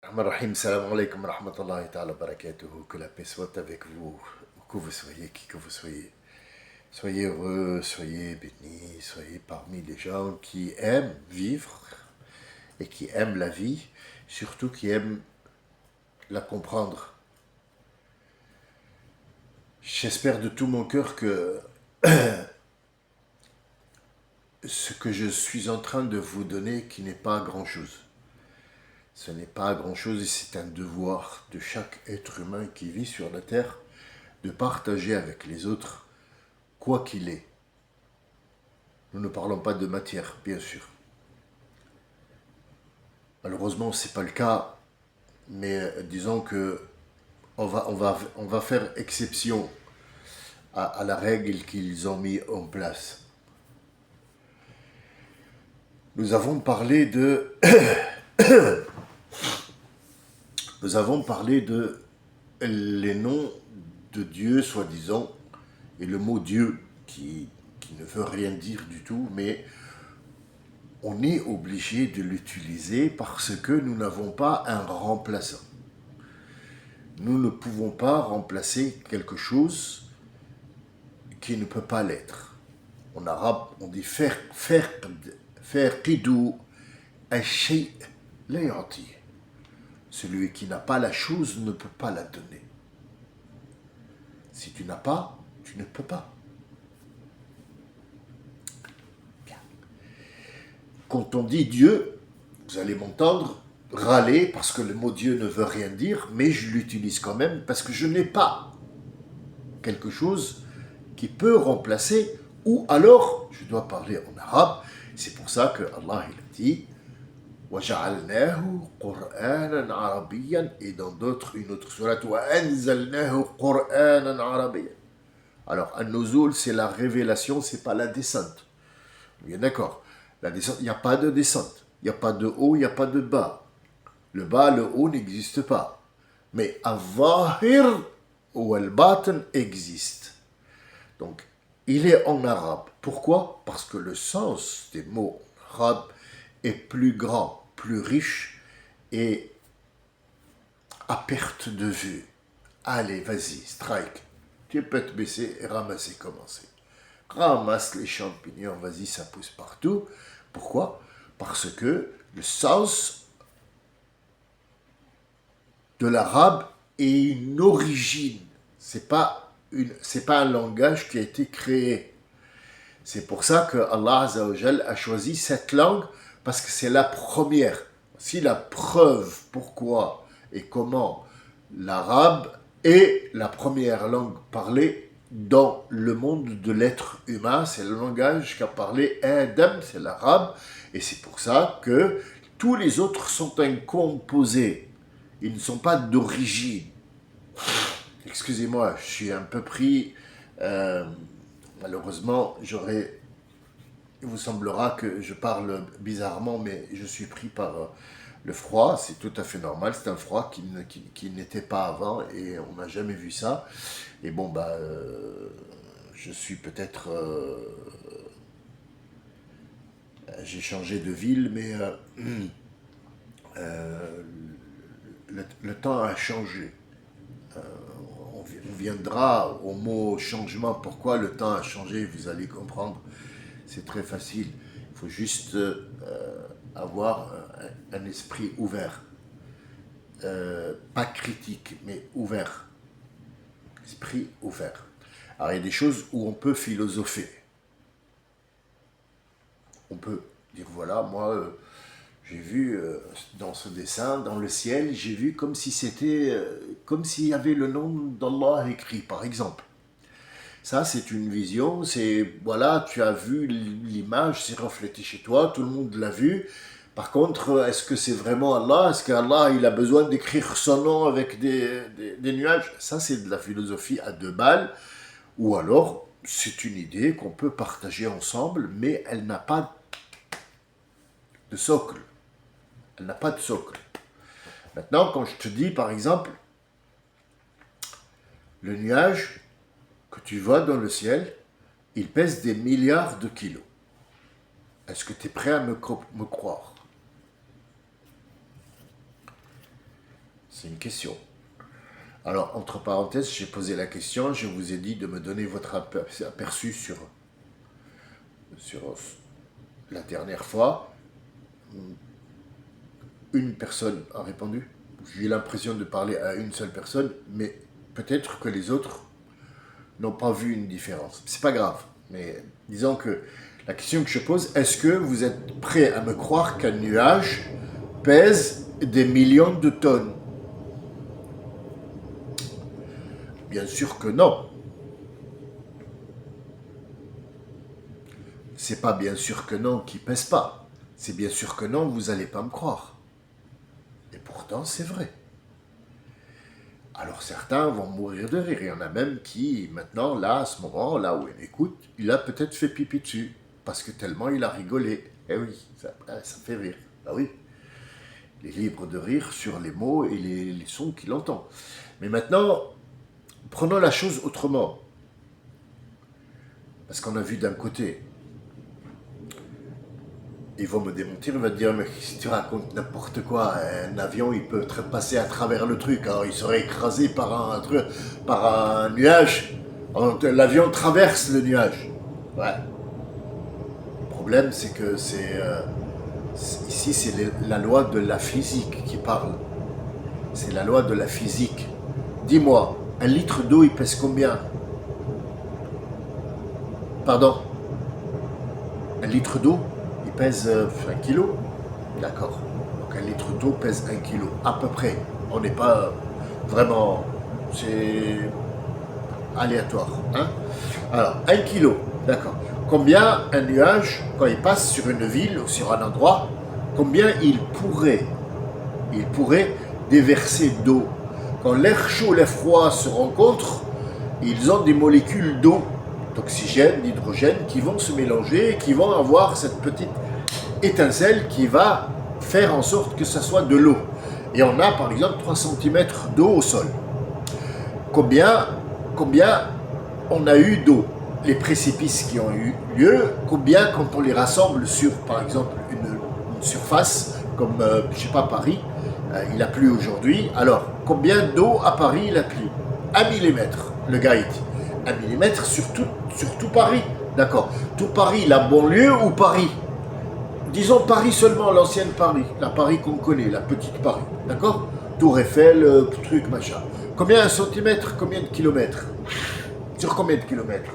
Rahman Rahim, salam alaikum wa rahmatullahi ta'ala wa barakatuhu. Que la paix soit avec vous, où que vous soyez, qui que vous soyez. Soyez heureux, soyez bénis, soyez parmi les gens qui aiment vivre et qui aiment la vie, surtout qui aiment la comprendre. J'espère de tout mon cœur que ce que je suis en train de vous donner, qui n'est pas grand-chose. Ce n'est pas grand-chose et c'est un devoir de chaque être humain qui vit sur la terre de partager avec les autres quoi qu'il est. Nous ne parlons pas de matière, bien sûr. Malheureusement, ce n'est pas le cas, mais disons que on va faire exception à la règle qu'ils ont mis en place. Nous avons parlé de, nous avons parlé de les noms de Dieu, soi-disant, et le mot Dieu qui ne veut rien dire du tout, mais on est obligé de l'utiliser parce que nous n'avons pas un remplaçant. Nous ne pouvons pas remplacer quelque chose qui ne peut pas l'être. En arabe, on dit farqidu al-shay' la yu'ti. Celui qui n'a pas la chose ne peut pas la donner. Si tu n'as pas, tu ne peux pas. Bien. Quand on dit Dieu, vous allez m'entendre râler parce que le mot Dieu ne veut rien dire, mais je l'utilise quand même parce que je n'ai pas quelque chose qui peut remplacer, ou alors je dois parler en arabe. C'est pour ça que Allah il a dit وَجَعَلْنَاهُ قُرْآنًا عَرَبِيًّا, et dans d'autres, une autre sourate وَأَنزَلْنَاهُ قُرْآنًا عَرَبِيًّا. Alors, an-nuzul, c'est la révélation, c'est pas la descente. Bien d'accord. La descente, il n'y a pas de descente. Il n'y a pas de haut, il n'y a pas de bas. Le bas, le haut n'existe pas. Mais al-zahir ou al-batin existe. Donc, il est en arabe. Pourquoi? Parce que le sens des mots en arabe est plus grand, plus riche et à perte de vue. Allez, vas-y, strike. Tu peux te baisser et ramasser, commencer. Ramasse les champignons, vas-y, ça pousse partout. Pourquoi? Parce que le sens de l'arabe est une origine. C'est pas un langage qui a été créé. C'est pour ça que Allah Azza wa Jal a choisi cette langue, parce que c'est la première. Si la preuve pourquoi et comment l'arabe est la première langue parlée dans le monde de l'être humain, c'est le langage qu'a parlé Adam, c'est l'arabe, et c'est pour ça que tous les autres sont incomposés. Ils ne sont pas d'origine. Excusez-moi, je suis un peu pris. Malheureusement, il vous semblera que je parle bizarrement, mais je suis pris par le froid. C'est tout à fait normal. C'est un froid qui n'était pas avant et on n'a jamais vu ça. Et bon, je suis peut-être. J'ai changé de ville, mais euh, le temps a changé. On viendra au mot changement. Pourquoi le temps a changé? Vous allez comprendre. C'est très facile. Il faut juste avoir un esprit ouvert. Pas critique, mais ouvert. Esprit ouvert. Alors il y a des choses où on peut philosopher. On peut dire voilà, moi j'ai vu dans ce dessin, dans le ciel, j'ai vu comme si c'était, comme s'il y avait le nom d'Allah écrit, par exemple. Ça, c'est une vision, c'est, voilà, tu as vu l'image, c'est reflété chez toi, tout le monde l'a vu. Par contre, est-ce que c'est vraiment Allah? Est-ce qu'Allah, il a besoin d'écrire son nom avec des nuages? Ça, c'est de la philosophie à deux balles. Ou alors, c'est une idée qu'on peut partager ensemble, mais elle n'a pas de socle. Elle n'a pas de socle. Maintenant, quand je te dis, par exemple, le nuage que tu vois dans le ciel, il pèse des milliards de kilos. Est-ce que tu es prêt à me croire? C'est une question. Alors, entre parenthèses, j'ai posé la question, je vous ai dit de me donner votre aperçu sur la dernière fois. Une personne a répondu. J'ai eu l'impression de parler à une seule personne, mais peut-être que les autres n'ont pas vu une différence. C'est pas grave, mais disons que la question que je pose, est-ce que vous êtes prêt à me croire qu'un nuage pèse des millions de tonnes? Bien sûr que non. C'est pas bien sûr que non qui pèse pas. C'est bien sûr que non, vous allez pas me croire. Et pourtant, c'est vrai. Alors certains vont mourir de rire. Il y en a même qui, maintenant, là, à ce moment, là où il écoute, il a peut-être fait pipi dessus. Parce que tellement il a rigolé. Eh oui, ça fait rire. Ah oui. Il est libre de rire sur les mots et les sons qu'il entend. Mais maintenant, prenons la chose autrement. Parce qu'on a vu d'un côté, ils vont me démentir, ils vont me dire, mais si tu racontes n'importe quoi, un avion, il peut passer à travers le truc, alors il serait écrasé par un nuage. L'avion traverse le nuage. Ouais. Le problème, c'est que ici, c'est la loi de la physique qui parle. C'est la loi de la physique. Dis-moi, un litre d'eau, il pèse combien? Pardon? Un litre d'eau, il pèse 1 kilo. D'accord. Donc un litre d'eau pèse 1 kilo, à peu près. On n'est pas vraiment... C'est aléatoire. Hein? Alors, 1 kilo, d'accord. Combien un nuage, quand il passe sur une ville ou sur un endroit, combien il pourrait déverser d'eau? Quand l'air chaud et l'air froid se rencontrent, ils ont des molécules d'eau, d'oxygène, d'hydrogène, qui vont se mélanger et qui vont avoir cette petite étincelle qui va faire en sorte que ça soit de l'eau. Et on a par exemple 3 cm d'eau au sol. Combien on a eu d'eau? Les précipices qui ont eu lieu, combien quand on les rassemble sur par exemple une surface comme, je sais pas, Paris, il a plu aujourd'hui, alors combien d'eau à Paris il a plu? 1 millimètre, le gars il dit. 1 millimètre sur tout Paris, d'accord. Tout Paris, la banlieue ou Paris? Disons Paris seulement, l'ancienne Paris, la Paris qu'on connaît, la petite Paris, d'accord. Tour Eiffel, truc, machin. Combien un centimètre, combien de kilomètres? Sur combien de kilomètres?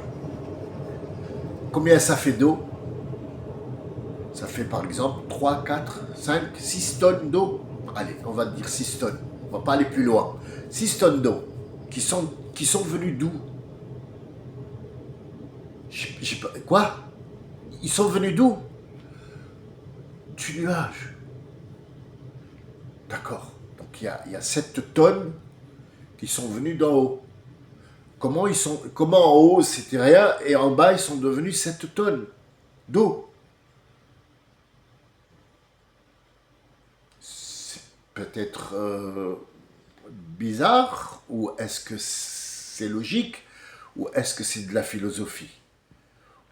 Combien ça fait d'eau? Ça fait par exemple 3, 4, 5, 6 tonnes d'eau. Allez, on va dire 6 tonnes. On va pas aller plus loin. 6 tonnes d'eau qui sont venues d'où? Quoi? Ils sont venus d'où? Du nuage. D'accord. Donc il y a 7 tonnes qui sont venues d'en haut. Comment en haut c'était rien et en bas ils sont devenus 7 tonnes d'eau? C'est peut-être bizarre, ou est-ce que c'est logique, ou est-ce que c'est de la philosophie?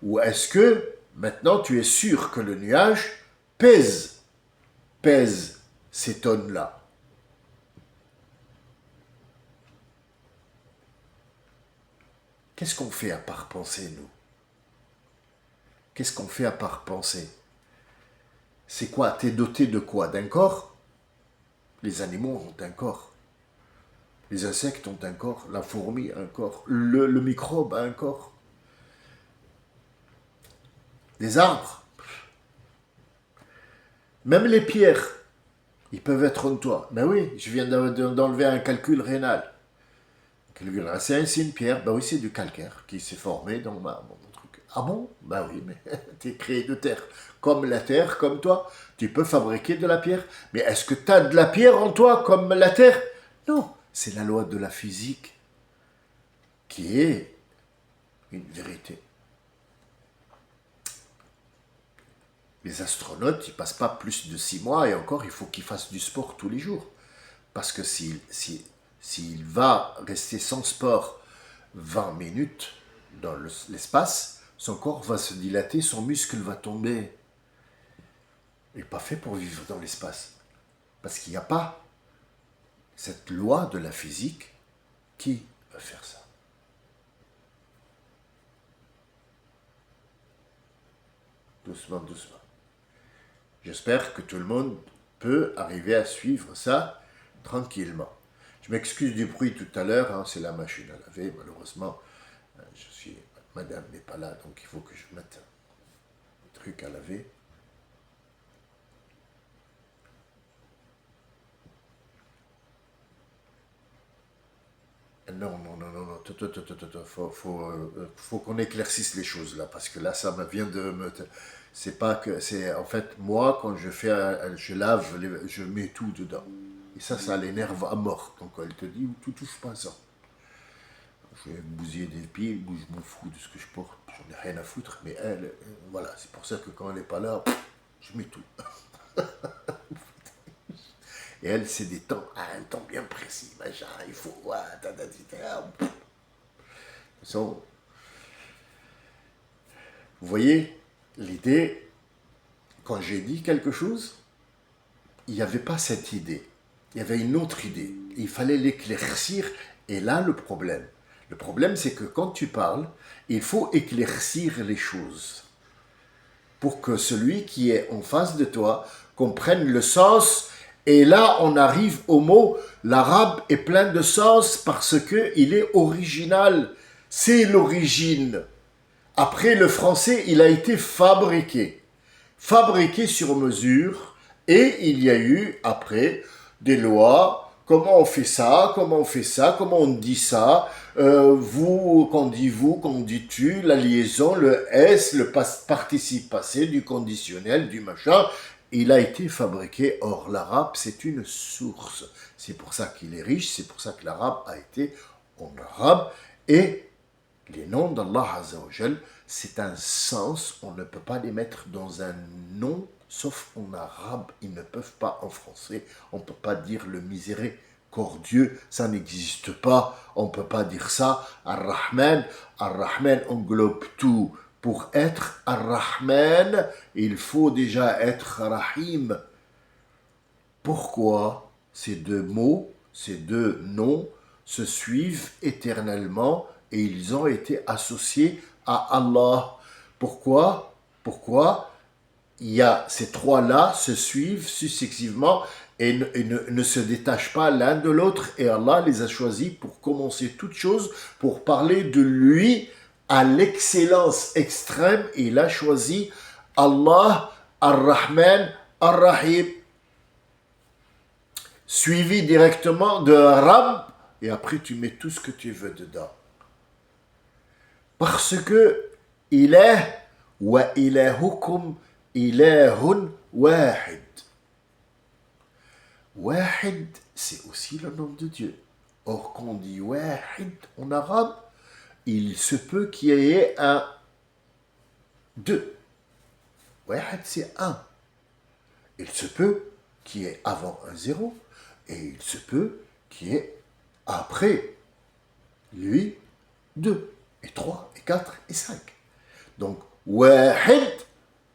Ou est-ce que maintenant tu es sûr que le nuage pèse ces tonnes-là? Qu'est-ce qu'on fait à part penser, nous? Qu'est-ce qu'on fait à part penser? C'est quoi? T'es doté de quoi? D'un corps? Les animaux ont un corps. Les insectes ont un corps. La fourmi a un corps. Le microbe a un corps. Les arbres. Même les pierres. Ils peuvent être en toi. Mais oui, je viens d'enlever un calcul rénal. C'est une pierre. Ben oui, c'est du calcaire qui s'est formé dans mon truc. Ah bon? Ben oui, mais t'es créé de terre. Comme la terre, comme toi. Tu peux fabriquer de la pierre. Mais est-ce que tu as de la pierre en toi comme la terre? Non, c'est la loi de la physique qui est une vérité. Les astronautes, ils passent pas plus de 6 mois et encore, il faut qu'ils fassent du sport tous les jours. Parce que s'il va rester sans sport 20 minutes dans l'espace, son corps va se dilater, son muscle va tomber. Il n'est pas fait pour vivre dans l'espace. Parce qu'il n'y a pas cette loi de la physique, qui va faire ça? Doucement, doucement. J'espère que tout le monde peut arriver à suivre ça tranquillement. Je m'excuse du bruit tout à l'heure, hein, c'est la machine à laver, malheureusement. Madame n'est pas là, donc il faut que je mette un truc à laver. Non, faut qu'on éclaircisse les choses là, parce que là, ça me vient de me... C'est pas que... C'est en fait, moi, quand je lave, je mets tout dedans. Et ça l'énerve à mort. Donc elle te dit, tu touches pas ça. Je vais bousiller des pieds, je m'en fous de ce que je porte, j'en ai rien à foutre. Mais elle, voilà, c'est pour ça que quand elle n'est pas là, je mets tout. Et elle, c'est des temps, un temps bien précis, machin, il faut, de toute façon, vous voyez, l'idée, quand j'ai dit quelque chose, il n'y avait pas cette idée, il y avait une autre idée, il fallait l'éclaircir, et là, le problème, c'est que quand tu parles, il faut éclaircir les choses, pour que celui qui est en face de toi comprenne le sens. Et là, on arrive au mot, l'arabe est plein de sens parce qu'il est original. C'est l'origine. Après, le français, il a été fabriqué. Fabriqué sur mesure. Et il y a eu, après, des lois. Comment on fait ça? Comment on fait ça? Comment on dit ça? Vous, qu'on dit vous, qu'on dit tu, la liaison, le S, le participe passé, du conditionnel, du machin. Il a été fabriqué. Or, l'arabe, c'est une source. C'est pour ça qu'il est riche, c'est pour ça que l'arabe a été en arabe. Et les noms d'Allah Azzawajal, c'est un sens, on ne peut pas les mettre dans un nom, sauf en arabe, ils ne peuvent pas en français. On ne peut pas dire le miséricordieux, ça n'existe pas, on ne peut pas dire ça. Ar-Rahman, Ar-Rahman englobe tout. Pour être Ar-Rahman, il faut déjà être Rahim. Pourquoi ces deux mots, ces deux noms se suivent éternellement et ils ont été associés à Allah? Pourquoi il y a ces trois-là se suivent successivement et ne se détachent pas l'un de l'autre, et Allah les a choisis pour commencer toute chose, pour parler de lui à l'excellence extrême. Il a choisi Allah, Ar-Rahman, Ar-Rahim, suivi directement de Rab, et après tu mets tout ce que tu veux dedans. Parce que Ilah wa ilahukum ilahun wahid. Wahid, c'est aussi le nom de Dieu. Or, quand on dit wahid en arabe, il se peut qu'il y ait un deux. Wahid, c'est un. Il se peut qu'il y ait avant un zéro, et il se peut qu'il y ait après lui 2, et 3, et 4, et 5. Donc, wahid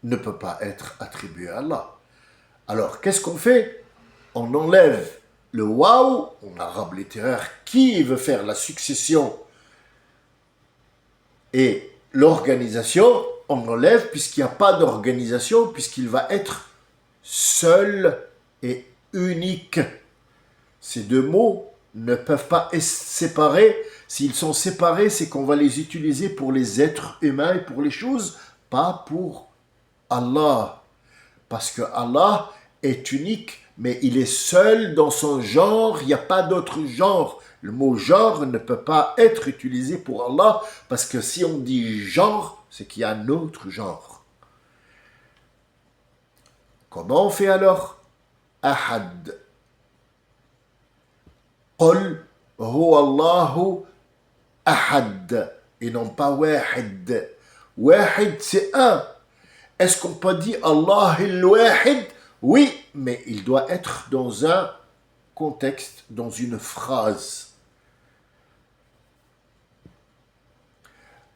ne peut pas être attribué à Allah. Alors, qu'est-ce qu'on fait? On enlève le waouh, en arabe littéraire, qui veut faire la succession et l'organisation, on enlève puisqu'il n'y a pas d'organisation, puisqu'il va être seul et unique. Ces deux mots ne peuvent pas être séparés. S'ils sont séparés, c'est qu'on va les utiliser pour les êtres humains et pour les choses, pas pour Allah. Parce que Allah est unique, mais il est seul dans son genre, il n'y a pas d'autre genre. Le mot genre ne peut pas être utilisé pour Allah, parce que si on dit genre, c'est qu'il y a un autre genre. Comment on fait alors? Ahad. Qul huwa Allahu ahad. Et non pas wahid. Wahid, c'est un. Est-ce qu'on peut dire Allah il-wahid? Oui, mais il doit être dans un contexte, dans une phrase.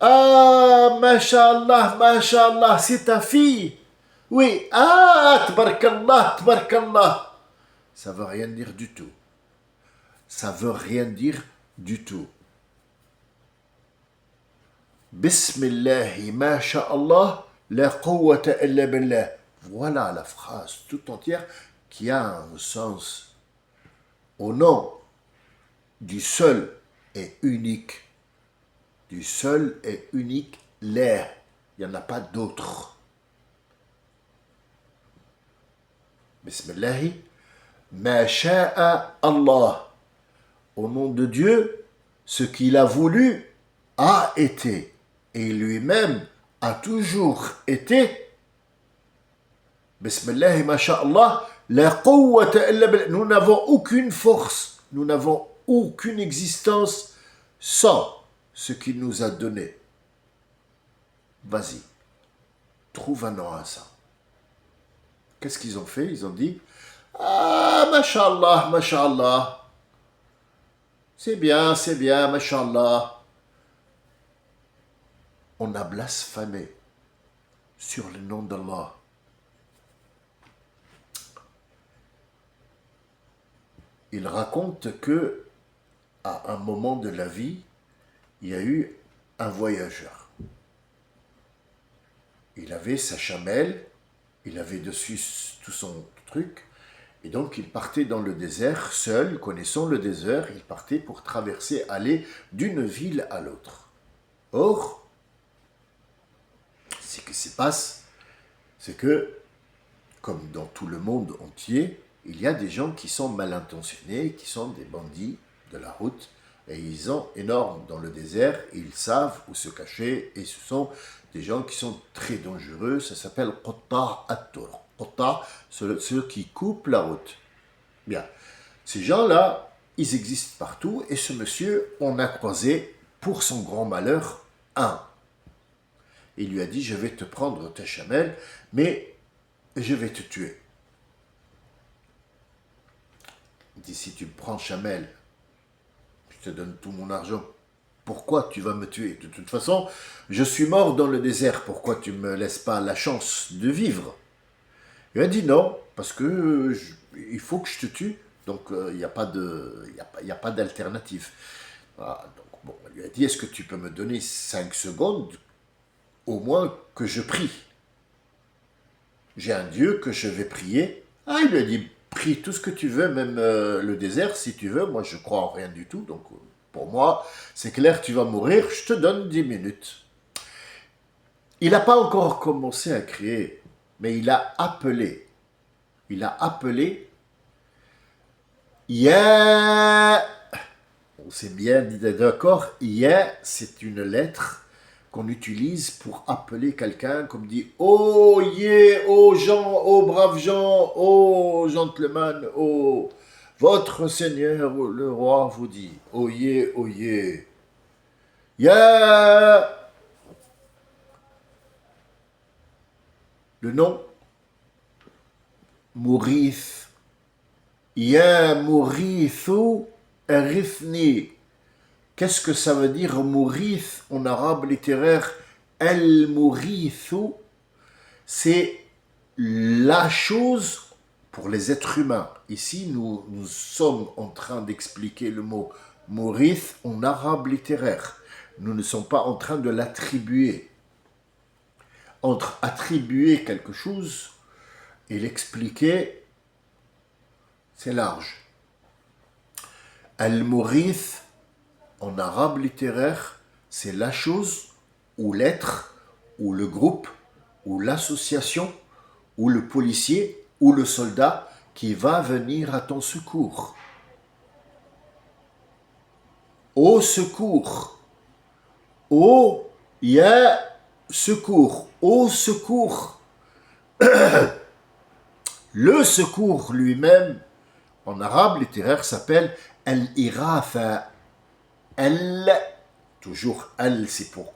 Ah, mashallah, c'est ta fille. Oui, ah, tabarakallah. Ça ne veut rien dire du tout. ça veut rien dire du tout. Bismillahi ma sha'Allah, la quwwata illa billah. Voilà la phrase tout entière qui a un sens. Au nom du seul et unique, du seul et unique La. Il n'y en a pas d'autre. Bismillahi ma sha'a Allah. Au nom de Dieu, ce qu'il a voulu a été. Et lui-même a toujours été. Bismillahi ma sha'Allah, la quwwata illa billah. Nous n'avons aucune force, nous n'avons aucune existence sans ce qu'il nous a donné. Vas-y, trouve un nom à ça. Qu'est-ce qu'ils ont fait? Ils ont dit, ah, mashallah, mashallah. C'est bien, mashallah. On a blasphémé sur le nom d'Allah. Il raconte que, à un moment de la vie, il y a eu un voyageur. Il avait sa chamelle, il avait dessus tout son truc, et donc il partait dans le désert, seul, connaissant le désert, il partait pour traverser, aller d'une ville à l'autre. Or, ce qui se passe, c'est que, comme dans tout le monde entier, il y a des gens qui sont mal intentionnés, qui sont des bandits de la route, et ils sont énormes dans le désert, et ils savent où se cacher, et ce sont des gens qui sont très dangereux, ça s'appelle Qatta' at-Tur. Qatta', ceux qui coupent la route. Bien, ces gens-là, ils existent partout, et ce monsieur, on a croisé, pour son grand malheur, un. Il lui a dit, je vais te prendre ta chamelle, mais je vais te tuer. Il dit, si tu me prends chamelle, je te donne tout mon argent. Pourquoi tu vas me tuer? De toute façon, je suis mort dans le désert. Pourquoi tu ne me laisses pas la chance de vivre? Il a dit non, parce que il faut que je te tue. Donc, il n'y a pas d'alternative. Voilà, donc, bon, il lui a dit, est-ce que tu peux me donner 5 secondes, au moins que je prie? J'ai un Dieu que je vais prier. Ah, il lui a dit, prie tout ce que tu veux, même le désert, si tu veux. Moi, je crois en rien du tout, donc pour moi, c'est clair, tu vas mourir, je te donne 10 minutes. Il n'a pas encore commencé à crier, mais il a appelé. Il a appelé. Ya. On s'est bien dit d'accord. Ya, c'est une lettre qu'on utilise pour appeler quelqu'un, comme dit oh yeah, oh gens, oh braves gens, oh gentlemen, oh votre Seigneur le roi vous dit oh yeah, oh yeah. Ya. Le nom Mourith. Ya Mourithu Arifni. Qu'est-ce que ça veut dire Mourith en arabe littéraire? El-Mourithu, c'est la chose pour les êtres humains. Ici, nous sommes en train d'expliquer le mot Mourith en arabe littéraire. Nous ne sommes pas en train de l'attribuer. Entre attribuer quelque chose et l'expliquer, c'est large. Al-Mourith, en arabe littéraire, c'est la chose, ou l'être, ou le groupe, ou l'association, ou le policier, ou le soldat qui va venir à ton secours. Au secours. Au ya secours. Au secours. Le secours lui-même, en arabe littéraire, s'appelle al-irafa. Elle, toujours elle, c'est pour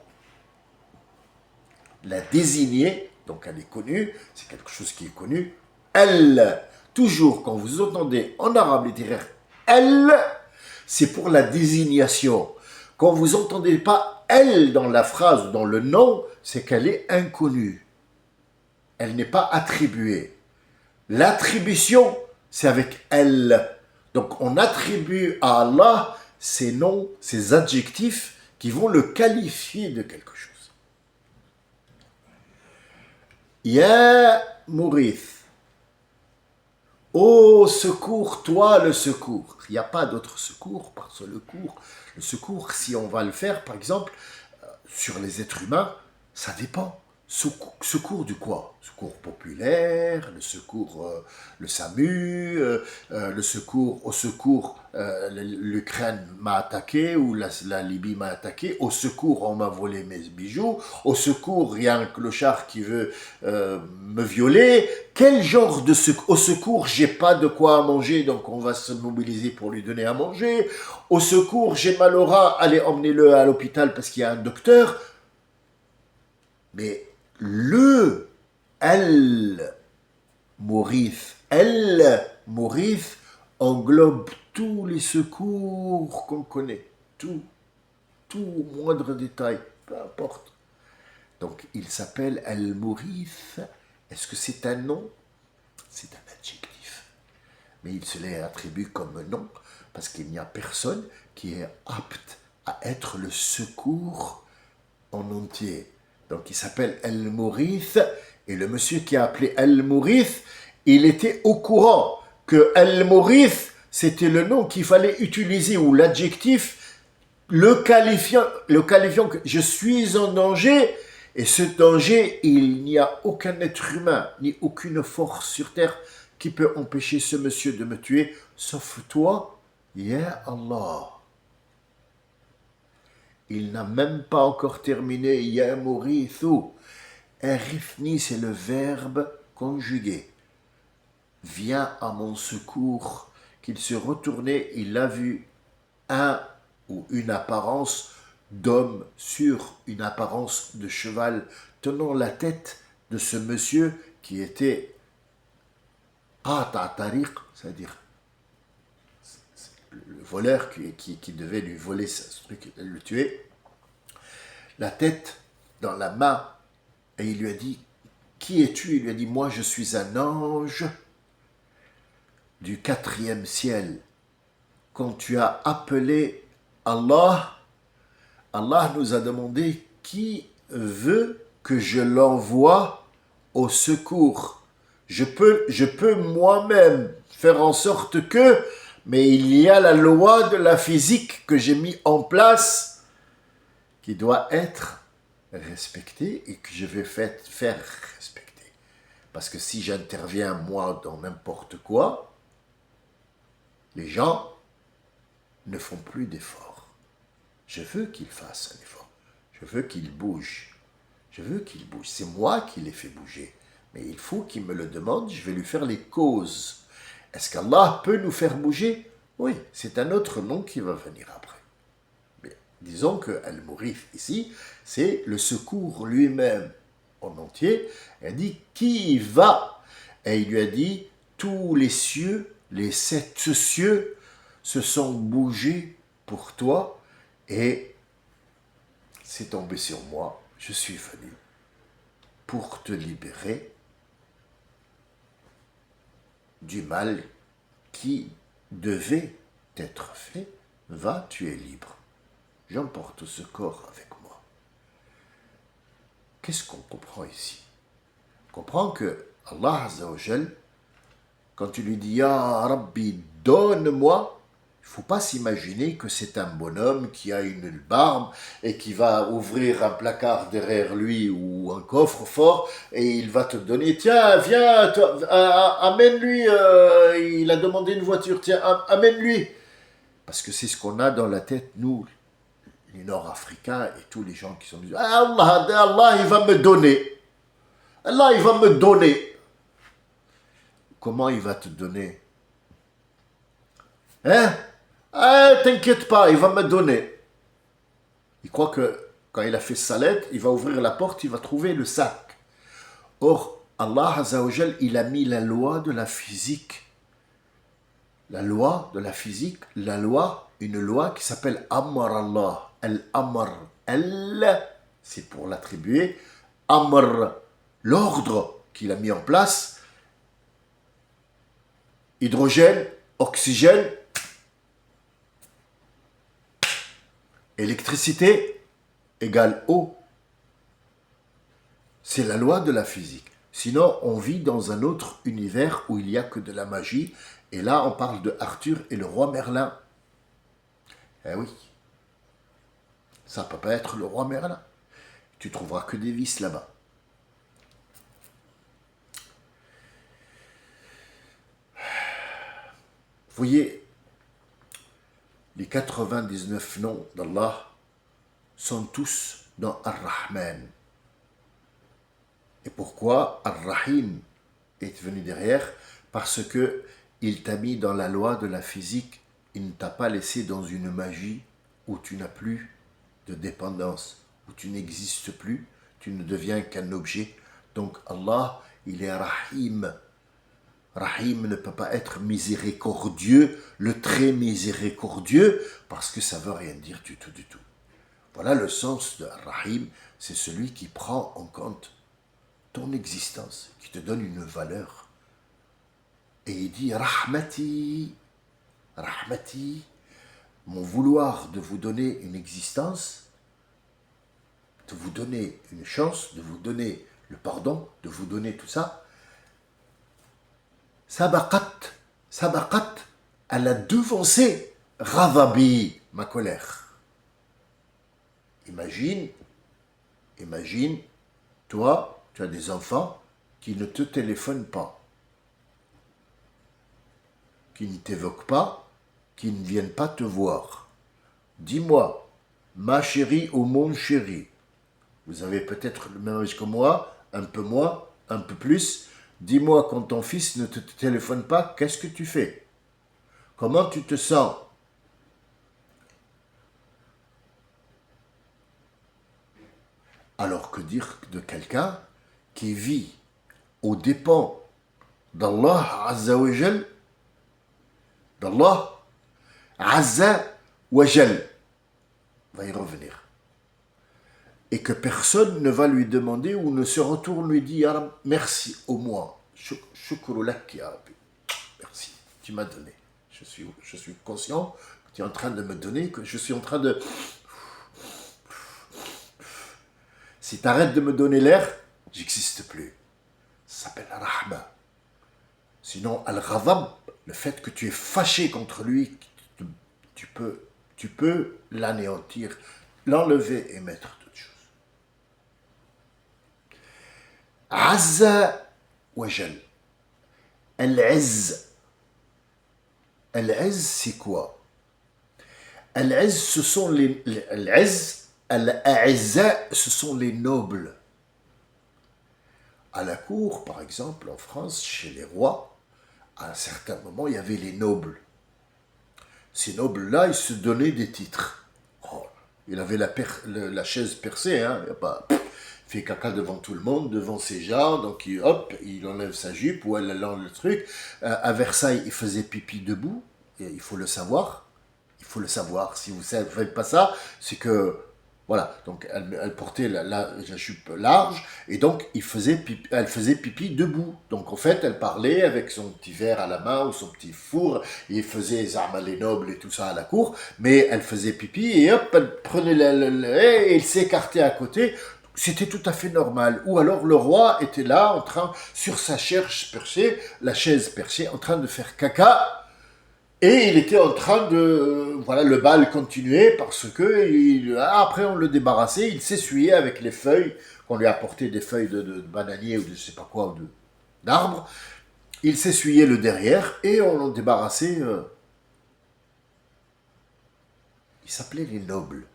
la désigner, donc elle est connue, c'est quelque chose qui est connu. Elle, toujours quand vous entendez en arabe littéraire, elle, c'est pour la désignation. Quand vous entendez pas elle dans la phrase, dans le nom, c'est qu'elle est inconnue. Elle n'est pas attribuée. L'attribution, c'est avec elle. Donc on attribue à Allah ces noms, ces adjectifs qui vont le qualifier de quelque chose. Ya Mourith, ô secours, toi le secours. Il n'y a pas d'autre secours parce que le secours, si on va le faire, par exemple, sur les êtres humains, ça dépend. Secours du quoi? Secours populaire, le secours, le SAMU, le secours, au secours, l'Ukraine m'a attaqué ou la Libye m'a attaqué, au secours, on m'a volé mes bijoux, au secours, il y a un clochard qui veut me violer. Quel genre de secours? Au secours, j'ai pas de quoi manger, donc on va se mobiliser pour lui donner à manger. Au secours, j'ai mal au rein, allez, emmenez-le à l'hôpital parce qu'il y a un docteur. Mais le Al-Mourith englobe tous les secours qu'on connaît, tout au moindre détail, peu importe. Donc il s'appelle Al-Mourith. Est-ce que c'est un nom? C'est un adjectif. Mais il se l'est attribué comme nom parce qu'il n'y a personne qui est apte à être le secours en entier. Donc il s'appelle Al-Mourith, et le monsieur qui a appelé Al-Mourith, il était au courant que Al-Mourith, c'était le nom qu'il fallait utiliser, ou l'adjectif, le qualifiant que je suis en danger, et ce danger, il n'y a aucun être humain, ni aucune force sur terre qui peut empêcher ce monsieur de me tuer, sauf toi, ya Allah. Il n'a même pas encore terminé. Ya Mourithu. Arifni, c'est le verbe conjugué. Viens à mon secours. Qu'il se retournait, il a vu un ou une apparence d'homme sur une apparence de cheval, tenant la tête de ce monsieur qui était Qata Tariq, c'est-à-dire le voleur qui devait lui voler ce truc, le tuer, la tête dans la main, et il lui a dit, qui es-tu? Il lui a dit, moi je suis un ange du 4e ciel. Quand tu as appelé Allah, Allah nous a demandé, qui veut que je l'envoie au secours? Je peux moi-même faire en sorte que, mais il y a la loi de la physique que j'ai mis en place qui doit être respectée et que je vais faire respecter. Parce que si j'interviens moi dans n'importe quoi, les gens ne font plus d'efforts. Je veux qu'ils fassent un effort. Je veux qu'ils bougent. Je veux qu'ils bougent. C'est moi qui les fais bouger. Mais il faut qu'il me le demande, je vais lui faire les causes. Est-ce qu'Allah peut nous faire bouger? Oui, c'est un autre nom qui va venir après. Mais disons que Al-Mourith ici, c'est le secours lui-même en entier. Elle dit, qui va? Et il lui a dit, tous les cieux, les 7 cieux, se sont bougés pour toi et c'est tombé sur moi. Je suis venu pour te libérer du mal qui devait être fait. Va, tu es libre. J'emporte ce corps avec moi. Qu'est-ce qu'on comprend ici? On comprend que Allah Azza wa Jal, quand tu lui dis « Ya Rabbi, donne-moi », il ne faut pas s'imaginer que c'est un bonhomme qui a une barbe et qui va ouvrir un placard derrière lui ou un coffre-fort et il va te donner « Tiens, viens, amène-lui, il a demandé une voiture, tiens, amène-lui ». Parce que c'est ce qu'on a dans la tête, nous, les Nord-Africains et tous les gens qui sont « Allah, il va me donner. Allah, il va me donner. » Comment il va te donner? Hein? T'inquiète pas, il va me donner. Il croit que quand il a fait sa lettre, il va ouvrir la porte, il va trouver le sac. Or, Allah Azza wa Jal, il a mis la loi de la physique. La loi de la physique, une loi qui s'appelle Amr Allah. Al-Amr. C'est pour l'attribuer. Amr, l'ordre qu'il a mis en place. Hydrogène, oxygène, Électricité égale eau. C'est la loi de la physique. Sinon, on vit dans un autre univers où il n'y a que de la magie. Et là, on parle de Arthur et le roi Merlin. Eh oui, ça ne peut pas être le roi Merlin. Tu trouveras que des vices là-bas. Vous voyez, les 99 noms d'Allah sont tous dans Ar-Rahman. Et pourquoi Ar-Rahim est venu derrière? Parce que il t'a mis dans la loi de la physique, il ne t'a pas laissé dans une magie où tu n'as plus de dépendance, où tu n'existes plus, tu ne deviens qu'un objet. Donc Allah, il est Rahim. Rahim ne peut pas être miséricordieux, le très miséricordieux, parce que ça ne veut rien dire du tout, du tout. Voilà le sens de Rahim, c'est celui qui prend en compte ton existence, qui te donne une valeur. Et il dit Rahmati, Rahmati, mon vouloir de vous donner une existence, de vous donner une chance, de vous donner le pardon, de vous donner tout ça, Sabaqat, elle a devancé Ghadabi, ma colère. Imagine, toi, tu as des enfants qui ne te téléphonent pas, qui ne t'évoquent pas, qui ne viennent pas te voir. Dis-moi, ma chérie ou mon chéri, vous avez peut-être le même âge que moi, un peu moins, un peu plus. Dis-moi, quand ton fils ne te téléphone pas, qu'est-ce que tu fais? Comment tu te sens? Alors que dire de quelqu'un qui vit aux dépens d'Allah Azza wa Jal, d'Allah Azza wa Jal, va y revenir. Et que personne ne va lui demander ou ne se retourne lui dire Ya Rab, merci au moins. Shukru lak ya Rabbi. Merci, tu m'as donné. Je suis conscient que tu es en train de me donner, que je suis en train de... Si tu arrêtes de me donner l'air, j'existe plus. Ça s'appelle Rahma. Sinon, Al-Ghadab, le fait que tu es fâché contre lui, tu peux l'anéantir, l'enlever et mettre d'autres choses. Azza wa Jal. Al-Izz. Al-Izz, c'est quoi? Al-Izz, ce sont les... Al-Izz, Al-A'izza, ce sont les nobles. À la cour, par exemple, en France, chez les rois, à un certain moment, il y avait les nobles. Ces nobles-là, ils se donnaient des titres. Oh, il avait la chaise percée, hein, il n'y a pas... Il fait caca devant tout le monde, devant ses gens, donc il enlève sa jupe ou elle enlève le truc. À Versailles, il faisait pipi debout, et il faut le savoir. Il faut le savoir. Si vous ne savez pas ça, c'est que... Voilà, donc elle portait la jupe large, et donc elle faisait pipi debout. Donc en fait, elle parlait avec son petit verre à la main ou son petit four, et elle faisait Zama les nobles et tout ça à la cour, mais elle faisait pipi, et hop, elle prenait et elle s'écartait à côté. C'était tout à fait normal. Ou alors le roi était là, sur sa chaise perchée, la chaise perchée, en train de faire caca, et il était en train de... Voilà, le bal continuait parce que... après, on le débarrassait, il s'essuyait avec les feuilles, qu'on lui apportait des feuilles de bananier ou de je sais pas quoi, d'arbre. Il s'essuyait le derrière et on le débarrassait. Il s'appelait les nobles.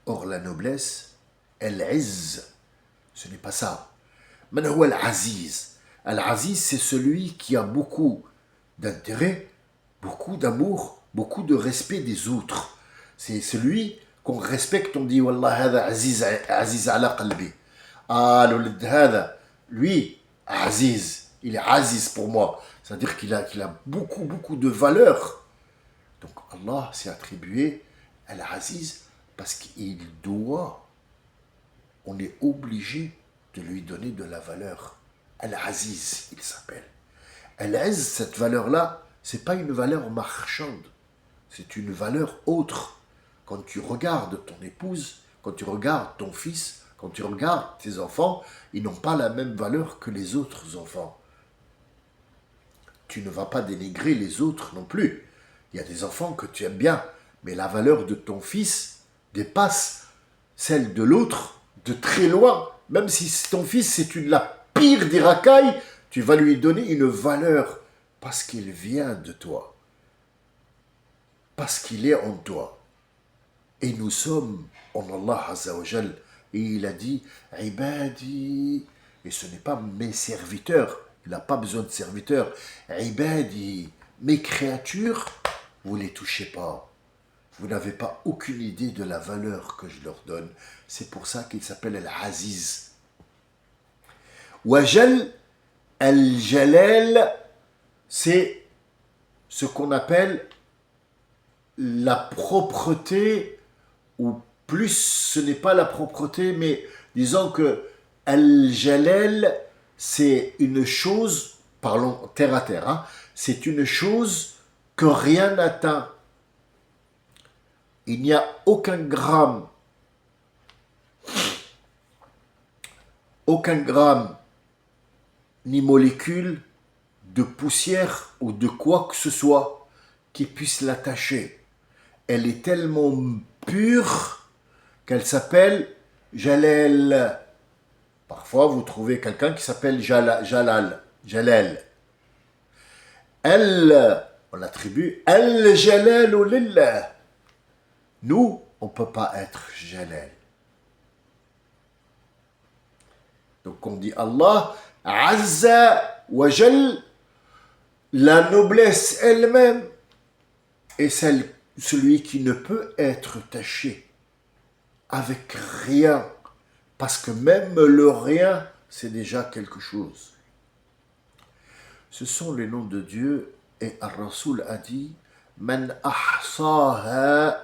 Or, la noblesse, Al-Izz, ce n'est pas ça. Man huwa Al-Aziz. Al-Aziz, c'est celui qui a beaucoup d'intérêt, beaucoup d'amour, beaucoup de respect des autres. C'est celui qu'on respecte, on dit Wallah hada aziz ala qalbi. Ah, lui, aziz, il est aziz pour moi. C'est-à-dire qu'il a beaucoup de valeur. Donc Allah s'est attribué à l'aziz parce qu'il doit, on est obligé de lui donner de la valeur. Al-Aziz, il s'appelle. Al-Azz, cette valeur-là, c'est pas une valeur marchande, c'est une valeur autre. quand tu regardes ton épouse, quand tu regardes ton fils, quand tu regardes tes enfants, ils n'ont pas la même valeur que les autres enfants. Tu ne vas pas dénigrer les autres non plus. Il y a des enfants que tu aimes bien, mais la valeur de ton fils dépasse celle de l'autre de très loin. Même si ton fils c'est la pire des racailles, tu vas lui donner une valeur parce qu'il vient de toi, parce qu'il est en toi. Et nous sommes en Allah Azza wa Jal. Et il a dit, Ibadi, et ce n'est pas mes serviteurs, il n'a pas besoin de serviteurs. Ibadi, mes créatures, vous ne les touchez pas. Vous n'avez pas aucune idée de la valeur que je leur donne. C'est pour ça qu'il s'appelle Al-Aziz. Wajal, Al-Jalal, c'est ce qu'on appelle la propreté, ou plus ce n'est pas la propreté, mais disons que Al-Jalal, c'est une chose, parlons terre à terre, hein, c'est une chose que rien n'atteint. Il n'y a aucun gramme ni molécule de poussière ou de quoi que ce soit qui puisse l'attacher. Elle est tellement pure qu'elle s'appelle Jalal. Parfois, vous trouvez quelqu'un qui s'appelle Jalal. Elle, on l'attribue Al-Jalal lillah. Nous, on ne peut pas être Jalal. Donc on dit Allah, Azza wa Jal, la noblesse elle-même est celui qui ne peut être taché avec rien. Parce que même le rien, c'est déjà quelque chose. Ce sont les noms de Dieu et Ar-Rasoul a dit, Man ahsaha,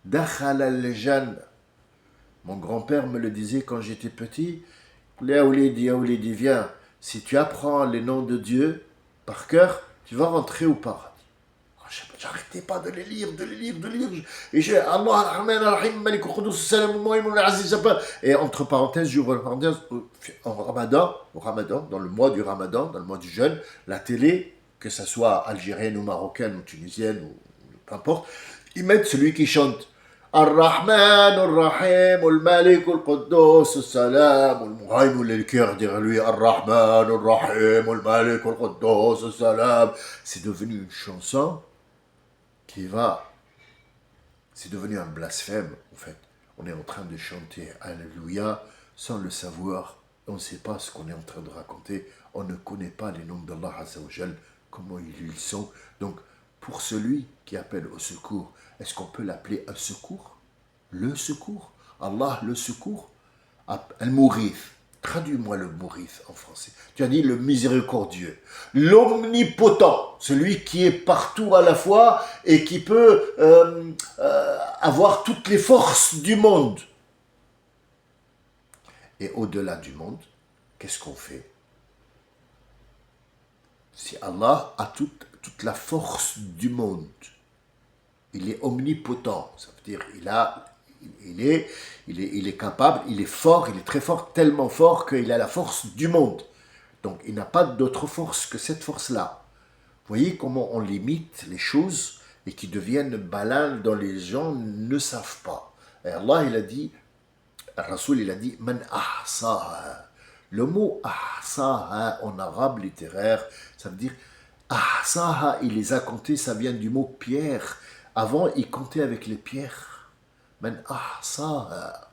dakhala al-jannah. Mon grand-père me le disait quand j'étais petit. Yaoulidi, viens. Si tu apprends les noms de Dieu par cœur, tu vas rentrer au paradis. J'arrêtais pas de les lire. Et j'ai Allah ar-Rahman ar-Rahim, Malik al-Qudus, Salam al-Mu'min al-Aziz. Et entre parenthèses, j'ouvre la parenthèse, au Ramadan, dans le mois du Ramadan, dans le mois du jeûne, la télé, que ce soit algérienne ou marocaine ou tunisienne ou peu importe, ils mettent celui qui chante Ar-Rahman, Ar-Rahim, Al-Malik, Al-Quddus, Al-Salam, Al-Muhaymin, le cœur derrière lui, Ar-Rahman, Ar-Rahim, Al-Malik, Al-Quddus, Al-Salam. C'est devenu une chanson c'est devenu un blasphème, en fait. On est en train de chanter Alléluia sans le savoir. On ne sait pas ce qu'on est en train de raconter. On ne connaît pas les noms d'Allah Azza wa Jal, comment ils sont. Donc, pour celui qui appelle au secours, est-ce qu'on peut l'appeler un secours? Le secours? Allah, le secours? Al-Mourith. Traduis-moi le Mourith en français. Tu as dit le miséricordieux. L'omnipotent. Celui qui est partout à la fois et qui peut avoir toutes les forces du monde. Et au-delà du monde, qu'est-ce qu'on fait? Si Allah a toute la force du monde, il est omnipotent, ça veut dire il est capable, il est fort, il est très fort, tellement fort qu'il a la force du monde. Donc il n'a pas d'autre force que cette force-là. Vous voyez comment on limite les choses et qui deviennent banales dont les gens ne savent pas. Et Allah, il a dit, Rasoul, il a dit, Man ahsaha. Le mot ahsaha en arabe littéraire, ça veut dire ahsaha, il les a comptés, ça vient du mot pierre. Avant, il comptait avec les pierres. Man ahsaha.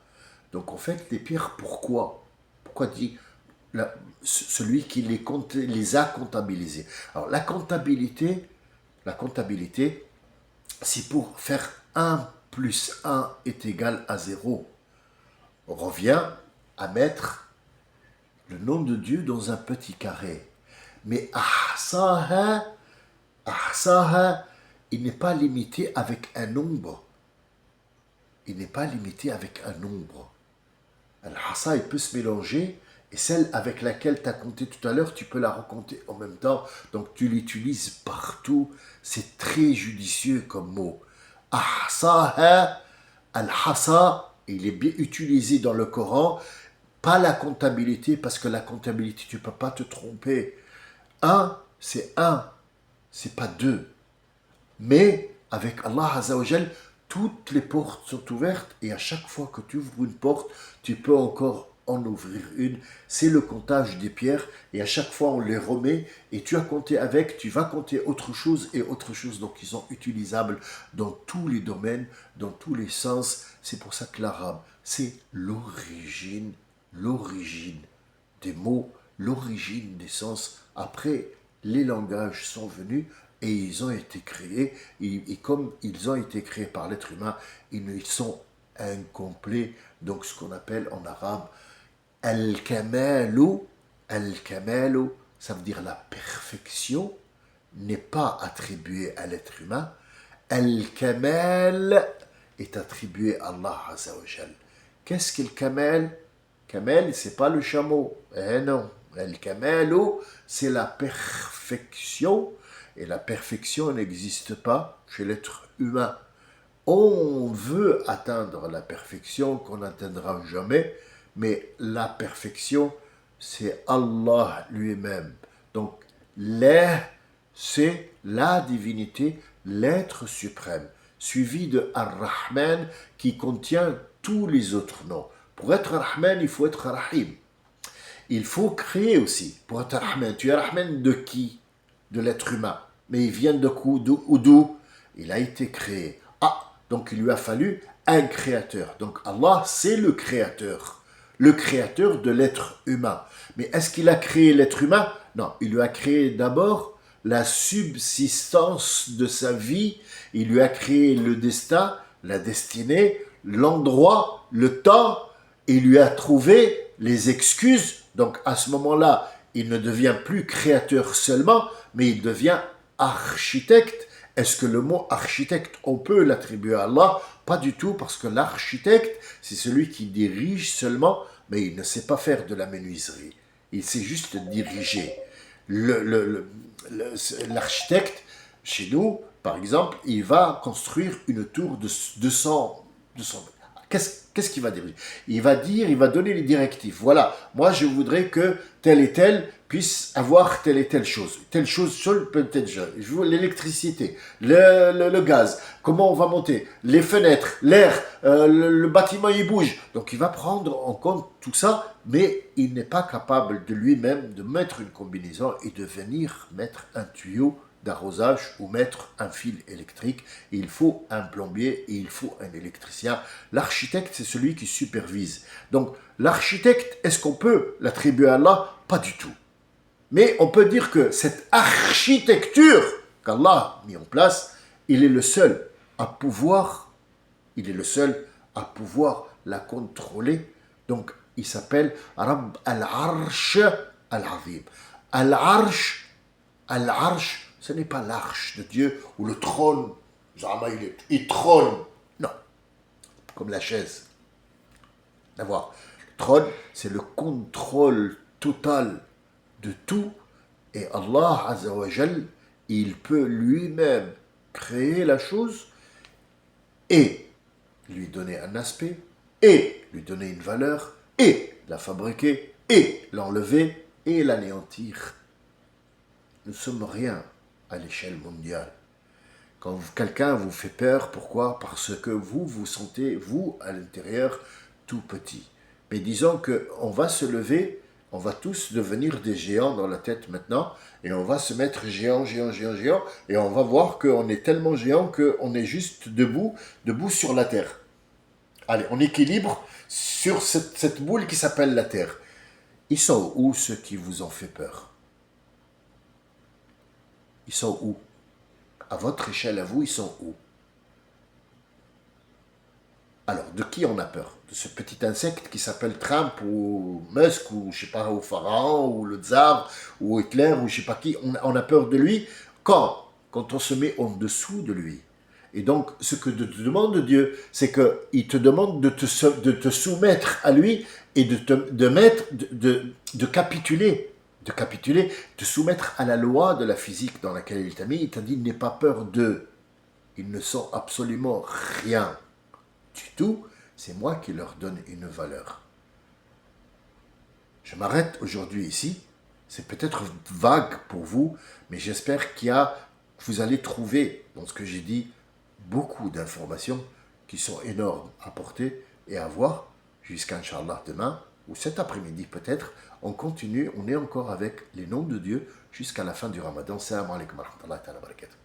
Donc en fait, les pierres, pourquoi? Pourquoi dit celui qui les a comptabilisés? Alors la comptabilité, c'est pour faire 1 plus 1 est égal à 0. On revient à mettre le nom de Dieu dans un petit carré. Mais ahsaha, il n'est pas limité avec un nombre. Il n'est pas limité avec un nombre. Al-Hassa, il peut se mélanger Et celle avec laquelle tu as compté tout à l'heure, tu peux la recompter en même temps. Donc tu l'utilises partout. C'est très judicieux comme mot. Ahsaha, al-hasa, il est bien utilisé dans le Coran. Pas la comptabilité, parce que la comptabilité, tu ne peux pas te tromper. Un, c'est pas deux. Mais avec Allah Azzawajal, toutes les portes sont ouvertes et à chaque fois que tu ouvres une porte, tu peux encore en ouvrir une. C'est le comptage des pierres et à chaque fois on les remet et tu as compté avec, tu vas compter autre chose et autre chose. Donc ils sont utilisables dans tous les domaines, dans tous les sens. C'est pour ça que l'arabe, c'est l'origine des mots, l'origine des sens. Après, les langages sont venus et ils ont été créés, et comme ils ont été créés par l'être humain, ils sont incomplets. Donc ce qu'on appelle en arabe al-kamalu, al-kamalu, ça veut dire la perfection, n'est pas attribuée à l'être humain. Al-kamal est attribué à Allah Azzawajal. Qu'est-ce qu'est le kamal? Kamel, c'est pas le chameau. Eh non. Al-kamalu, c'est la perfection. Et la perfection n'existe pas chez l'être humain. On veut atteindre la perfection qu'on n'atteindra jamais, mais la perfection, c'est Allah lui-même. Donc, c'est la divinité, l'être suprême, suivi de Ar-Rahman qui contient tous les autres noms. Pour être Rahman, il faut être Rahim. Il faut créer aussi. Pour être Rahman, tu es Rahman de qui? De l'être humain. Mais il vient de d'où? Il a été créé. Ah, donc il lui a fallu un créateur. Donc Allah, c'est le créateur de l'être humain. Mais est-ce qu'il a créé l'être humain? Non, il lui a créé d'abord la subsistance de sa vie. Il lui a créé le destin, la destinée, l'endroit, le temps. Il lui a trouvé les excuses. Donc à ce moment-là, il ne devient plus créateur seulement, mais il devient architecte. Est-ce que le mot architecte, on peut l'attribuer à Allah? Pas du tout, parce que l'architecte, c'est celui qui dirige seulement, mais il ne sait pas faire de la menuiserie. Il sait juste diriger. L'architecte, chez nous, par exemple, il va construire une tour de 200 mètres. Qu'est-ce qu'il va dire? Il va donner les directives. Voilà, moi je voudrais que tel et tel puisse avoir telle et telle chose. Telle chose seule peut être je veux l'électricité, le gaz, comment on va monter, les fenêtres, l'air, le bâtiment il bouge. Donc il va prendre en compte tout ça, mais il n'est pas capable de lui-même de mettre une combinaison et de venir mettre un tuyau d'arrosage ou mettre un fil électrique. Il faut un plombier et il faut un électricien. L'architecte, c'est celui qui supervise. Donc, l'architecte, est-ce qu'on peut l'attribuer à Allah? Pas du tout. Mais on peut dire que cette architecture qu'Allah a mis en place, il est le seul à pouvoir la contrôler. Donc, il s'appelle Rabb al-Arsh al-Azim. Al-Arsh, ce n'est pas l'arche de Dieu ou le trône. Il trône. Non, comme la chaise. D'avoir. Le trône, c'est le contrôle total de tout. Et Allah Azzawajal, il peut lui-même créer la chose et lui donner un aspect, et lui donner une valeur, et la fabriquer, et l'enlever, et l'anéantir. Nous ne sommes rien à l'échelle mondiale. Quand quelqu'un vous fait peur, pourquoi? Parce que vous vous sentez, vous, à l'intérieur, tout petit. Mais disons qu'on va se lever, on va tous devenir des géants dans la tête maintenant, et on va se mettre géant, et on va voir qu'on est tellement géant qu'on est juste debout sur la terre. Allez, on équilibre sur cette boule qui s'appelle la terre. Ils sont où ceux qui vous ont fait peur? Ils sont où? À votre échelle, à vous, ils sont où? Alors, de qui on a peur? De ce petit insecte qui s'appelle Trump ou Musk ou je sais pas, ou Pharaon ou le Tsar ou Hitler ou je sais pas qui. On a peur de lui quand on se met en dessous de lui. Et donc, ce que te demande Dieu, c'est qu'il te demande de te soumettre à lui et de capituler, te soumettre à la loi de la physique dans laquelle il t'a mis. Il t'a dit, n'aie pas peur d'eux. Ils ne sont absolument rien du tout. C'est moi qui leur donne une valeur. Je m'arrête aujourd'hui ici. C'est peut-être vague pour vous, mais j'espère vous allez trouver dans ce que j'ai dit beaucoup d'informations qui sont énormes à porter et à voir jusqu'à Inch'Allah demain ou cet après-midi peut-être. On continue, on est encore avec les noms de Dieu jusqu'à la fin du Ramadan. Salam alaikum wa rahmatullahi wa barakatuh.